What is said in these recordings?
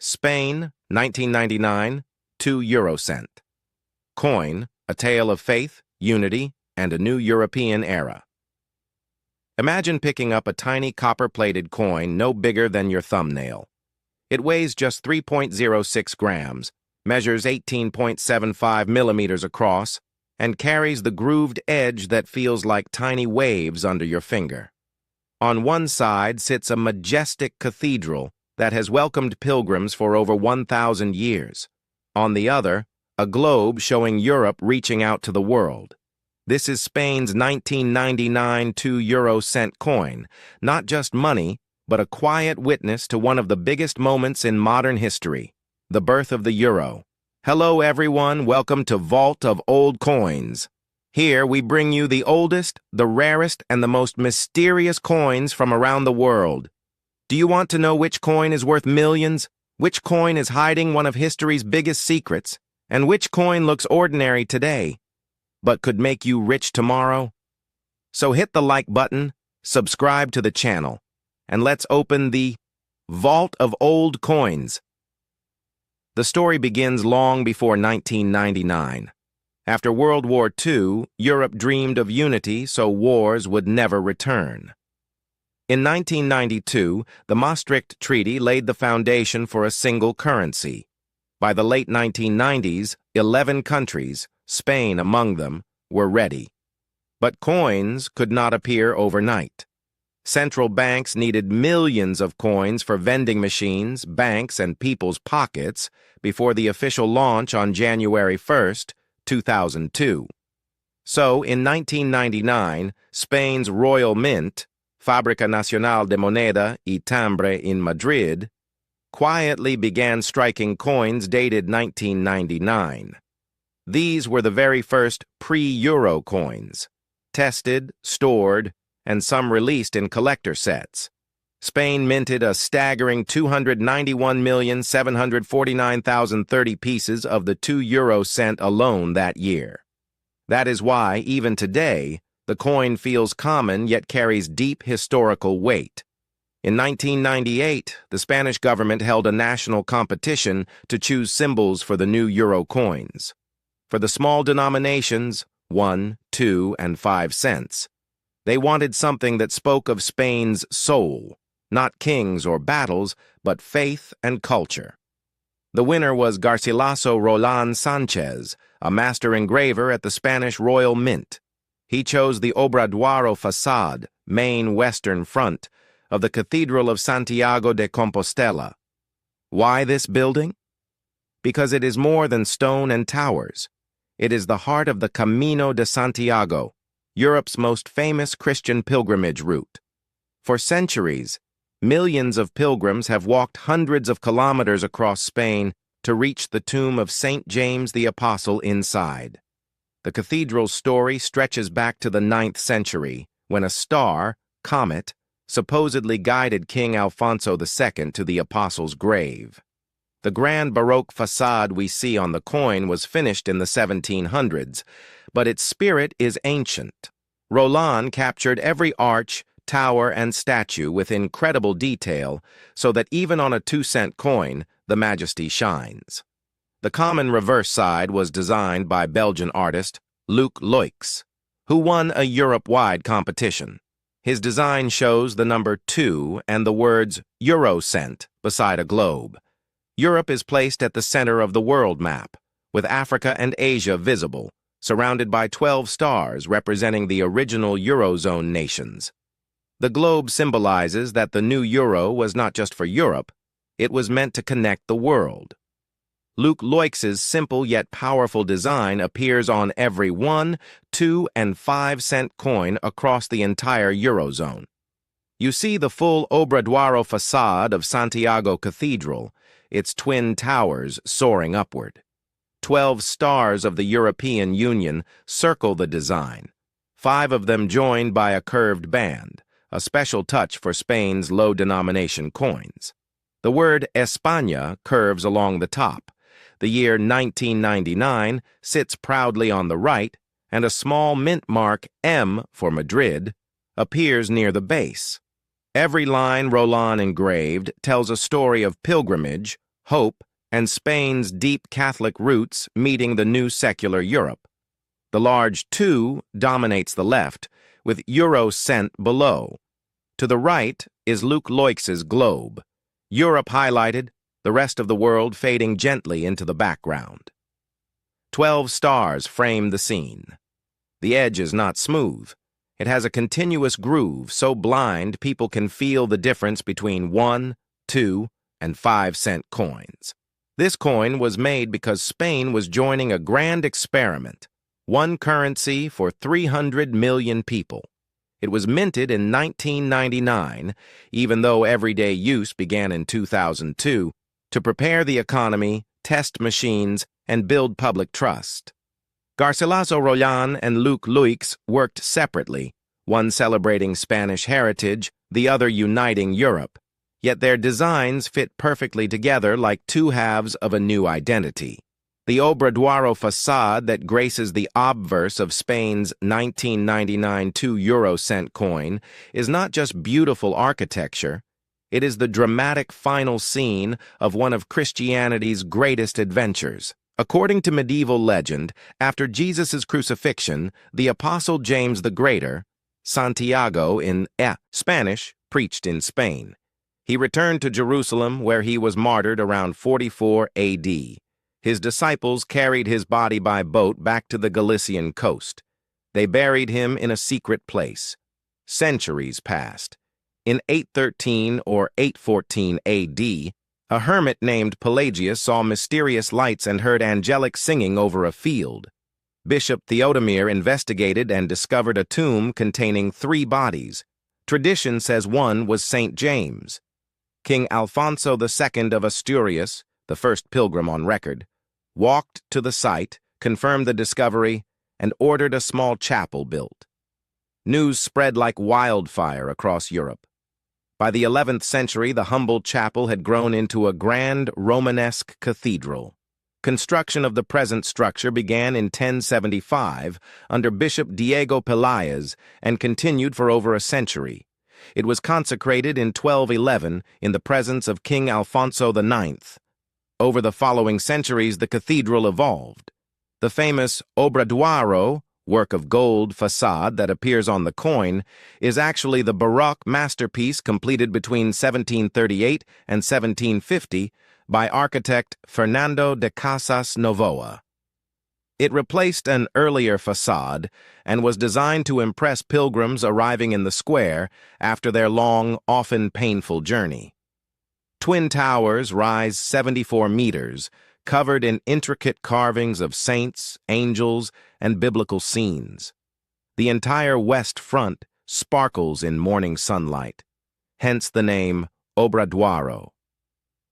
Spain, 1999, 2 euro cent. Coin, a tale of faith, unity, and a new European era. Imagine picking up a tiny copper-plated coin no bigger than your thumbnail. It weighs just 3.06 grams, measures 18.75 millimeters across, and carries the grooved edge that feels like tiny waves under your finger. On one side sits a majestic cathedral that has welcomed pilgrims for over 1,000 years. On the other, a globe showing Europe reaching out to the world. This is Spain's 1999 2 euro cent coin, not just money, but a quiet witness to one of the biggest moments in modern history, the birth of the euro. Hello everyone, welcome to Vault of Old Coins. Here we bring you the oldest, the rarest, and the most mysterious coins from around the world. Do you want to know which coin is worth millions? Which coin is hiding one of history's biggest secrets? And which coin looks ordinary today, but could make you rich tomorrow? So hit the like button, subscribe to the channel, and let's open the Vault of Old Coins. The story begins long before 1999. After World War II, Europe dreamed of unity so wars would never return. In 1992, the Maastricht Treaty laid the foundation for a single currency. By the late 1990s, 11 countries, Spain among them, were ready. But coins could not appear overnight. Central banks needed millions of coins for vending machines, banks, and people's pockets before the official launch on January 1, 2002. So, in 1999, Spain's Royal Mint, Fábrica Nacional de Moneda y Timbre in Madrid, quietly began striking coins dated 1999. These were the very first pre-euro coins, tested, stored, and some released in collector sets. Spain minted a staggering 291,749,030 pieces of the 2 euro cent alone that year. That is why, even today, the coin feels common yet carries deep historical weight. In 1998, the Spanish government held a national competition to choose symbols for the new euro coins. For the small denominations, 1, 2, and 5 cents, they wanted something that spoke of Spain's soul, not kings or battles, but faith and culture. The winner was Garcilaso Roland Sanchez, a master engraver at the Spanish Royal Mint. He chose the Obradoiro facade, main western front, of the Cathedral of Santiago de Compostela. Why this building? Because it is more than stone and towers. It is the heart of the Camino de Santiago, Europe's most famous Christian pilgrimage route. For centuries, millions of pilgrims have walked hundreds of kilometers across Spain to reach the tomb of St. James the Apostle inside. The cathedral's story stretches back to the 9th century, when a star, comet, supposedly guided King Alfonso II to the Apostle's grave. The grand Baroque facade we see on the coin was finished in the 1700s, but its spirit is ancient. Roland captured every arch, tower, and statue with incredible detail so that even on a 2-cent coin, the majesty shines. The common reverse side was designed by Belgian artist Luc Loix, who won a Europe-wide competition. His design shows the number 2 and the words Euro cent beside a globe. Europe is placed at the center of the world map, with Africa and Asia visible, surrounded by 12 stars representing the original Eurozone nations. The globe symbolizes that the new euro was not just for Europe, it was meant to connect the world. Luc Loix's simple yet powerful design appears on every 1, 2, and 5 cent coin across the entire Eurozone. You see the full Obradoiro facade of Santiago Cathedral, its twin towers soaring upward. 12 stars of the European Union circle the design, 5 of them joined by a curved band, a special touch for Spain's low-denomination coins. The word España curves along the top. The year 1999 sits proudly on the right, and a small mint mark M for Madrid appears near the base. Every line Roland engraved tells a story of pilgrimage, hope, and Spain's deep Catholic roots meeting the new secular Europe. The large 2 dominates the left, with euro cent below. To the right is Luke Loix's globe, Europe highlighted, the rest of the world fading gently into the background. 12 stars frame the scene. The edge is not smooth. It has a continuous groove so blind people can feel the difference between 1, 2, and 5-cent coins. This coin was made because Spain was joining a grand experiment, one currency for 300 million people. It was minted in 1999, even though everyday use began in 2002, to prepare the economy, test machines, and build public trust. Garcilaso Roldán and Luke Loix worked separately, one celebrating Spanish heritage, the other uniting Europe. Yet their designs fit perfectly together like two halves of a new identity. The Obradoiro facade that graces the obverse of Spain's 1999 2-euro-cent coin is not just beautiful architecture, it is the dramatic final scene of one of Christianity's greatest adventures. According to medieval legend, after Jesus' crucifixion, the Apostle James the Greater, Santiago in Spanish, preached in Spain. He returned to Jerusalem, where he was martyred around 44 AD. His disciples carried his body by boat back to the Galician coast. They buried him in a secret place. Centuries passed. In 813 or 814 AD, a hermit named Pelagius saw mysterious lights and heard angelic singing over a field. Bishop Theodomir investigated and discovered a tomb containing 3 bodies. Tradition says one was St. James. King Alfonso II of Asturias, the first pilgrim on record, walked to the site, confirmed the discovery, and ordered a small chapel built. News spread like wildfire across Europe. By the 11th century, the humble chapel had grown into a grand Romanesque cathedral. Construction of the present structure began in 1075 under Bishop Diego Peláez and continued for over a century. It was consecrated in 1211 in the presence of King Alfonso IX. Over the following centuries, the cathedral evolved. The famous Obradoiro, work of gold facade that appears on the coin, is actually the Baroque masterpiece completed between 1738 and 1750 by architect Fernando de Casas Novoa. It replaced an earlier facade and was designed to impress pilgrims arriving in the square after their long, often painful journey. Twin towers rise 74 meters, covered in intricate carvings of saints, angels, and biblical scenes. The entire west front sparkles in morning sunlight, hence the name Obradoiro.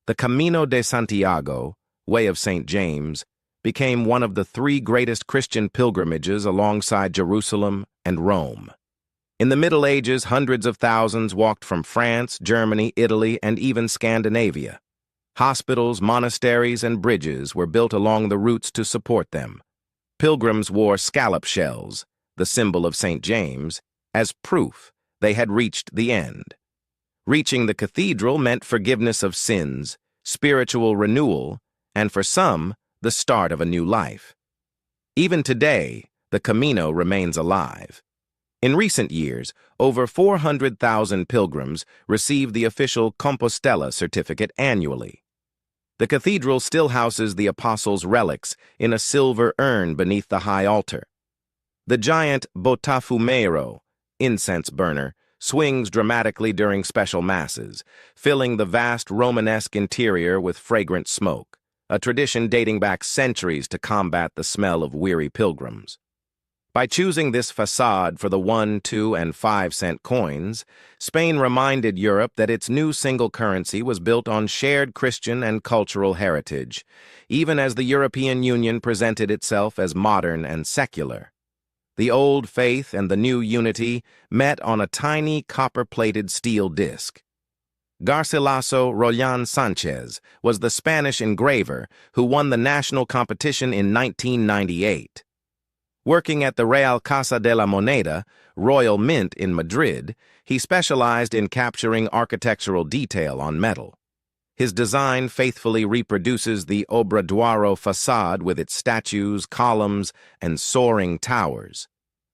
The Camino de Santiago, Way of St. James, became one of the 3 greatest Christian pilgrimages alongside Jerusalem and Rome. In the Middle Ages, hundreds of thousands walked from France, Germany, Italy, and even Scandinavia. Hospitals, monasteries, and bridges were built along the routes to support them. Pilgrims wore scallop shells, the symbol of St. James, as proof they had reached the end. Reaching the cathedral meant forgiveness of sins, spiritual renewal, and for some, the start of a new life. Even today, the Camino remains alive. In recent years, over 400,000 pilgrims receive the official Compostela certificate annually. The cathedral still houses the apostles' relics in a silver urn beneath the high altar. The giant botafumeiro, incense burner, swings dramatically during special masses, filling the vast Romanesque interior with fragrant smoke, a tradition dating back centuries to combat the smell of weary pilgrims. By choosing this facade for the 1, 2, and 5-cent coins, Spain reminded Europe that its new single currency was built on shared Christian and cultural heritage, even as the European Union presented itself as modern and secular. The old faith and the new unity met on a tiny copper-plated steel disc. Garcilaso Roldán Sánchez was the Spanish engraver who won the national competition in 1998. Working at the Real Casa de la Moneda, Royal Mint in Madrid, he specialized in capturing architectural detail on metal. His design faithfully reproduces the Obradoiro facade with its statues, columns, and soaring towers.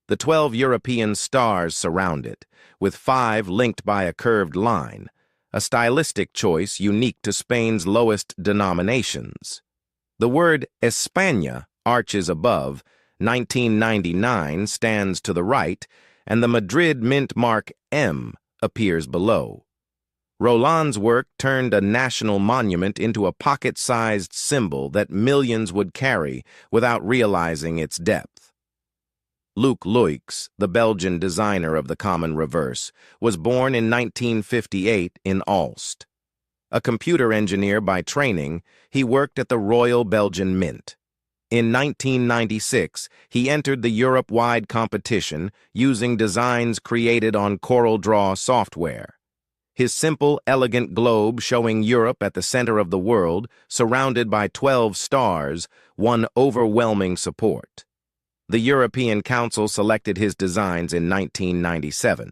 The 12 European stars surround it, with 5 linked by a curved line, a stylistic choice unique to Spain's lowest denominations. The word España arches above, 1999 stands to the right, and the Madrid mint mark M appears below. Roland's work turned a national monument into a pocket-sized symbol that millions would carry without realizing its depth. Luc Luykx, the Belgian designer of the common reverse, was born in 1958 in Aalst. A computer engineer by training, he worked at the Royal Belgian Mint. In 1996, he entered the Europe-wide competition using designs created on CorelDRAW software. His simple, elegant globe showing Europe at the center of the world, surrounded by 12 stars, won overwhelming support. The European Council selected his designs in 1997.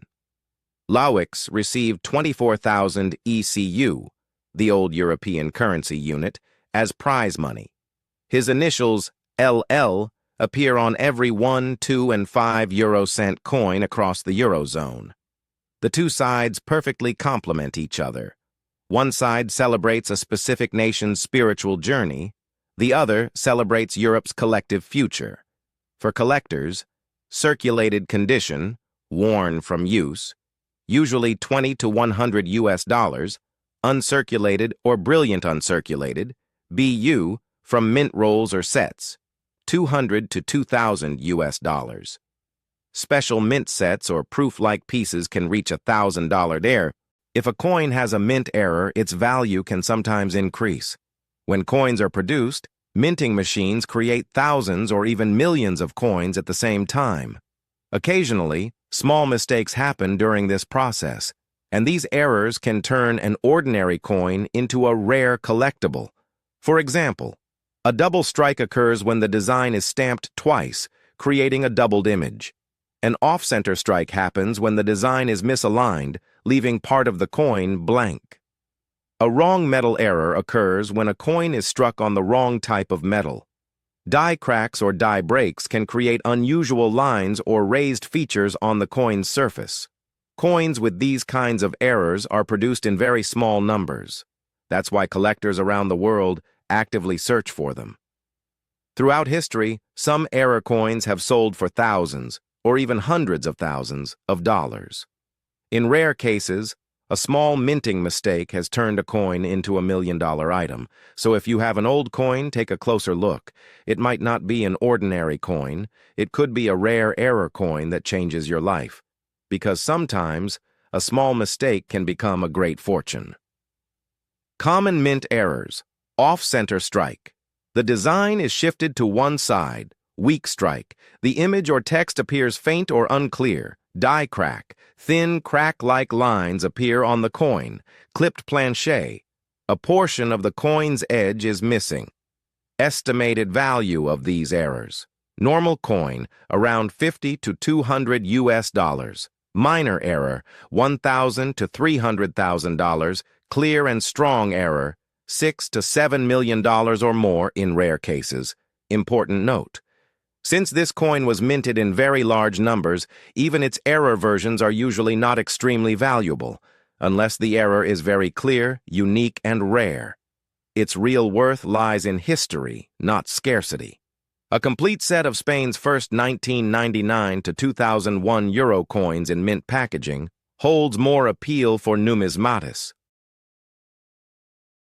Luykx received 24,000 ECU, the old European currency unit, as prize money. His initials, LL, appear on every 1, 2, and 5 euro cent coin across the Eurozone. The two sides perfectly complement each other. One side celebrates a specific nation's spiritual journey, the other celebrates Europe's collective future. For collectors, circulated condition, worn from use, usually 20 to 100 US, uncirculated or brilliant uncirculated, BU, from mint rolls or sets, 200 to 2,000 US. Special mint sets or proof-like pieces can reach $1,000 there. If a coin has a mint error, its value can sometimes increase. When coins are produced, minting machines create thousands or even millions of coins at the same time. Occasionally, small mistakes happen during this process, and these errors can turn an ordinary coin into a rare collectible. For example, a double strike occurs when the design is stamped twice, creating a doubled image. An off-center strike happens when the design is misaligned, leaving part of the coin blank. A wrong metal error occurs when a coin is struck on the wrong type of metal. Die cracks or die breaks can create unusual lines or raised features on the coin's surface. Coins with these kinds of errors are produced in very small numbers. That's why collectors around the world actively search for them. Throughout history, some error coins have sold for thousands, or even hundreds of thousands of dollars. In rare cases, a small minting mistake has turned a coin into $1 million item. So if you have an old coin, take a closer look. It might not be an ordinary coin. It could be a rare error coin that changes your life. Because sometimes, a small mistake can become a great fortune. Common mint errors. Off-center strike. The design is shifted to one side. Weak strike. The image or text appears faint or unclear. Die crack. Thin, crack-like lines appear on the coin. Clipped planche. A portion of the coin's edge is missing. Estimated value of these errors. Normal coin, around 50 to 200 US. Minor error, $1,000 to $300,000. Clear and strong error, $6 to $7 million or more in rare cases. Important note. Since this coin was minted in very large numbers, even its error versions are usually not extremely valuable, unless the error is very clear, unique, and rare. Its real worth lies in history, not scarcity. A complete set of Spain's first 1999 to 2001 euro coins in mint packaging holds more appeal for numismatics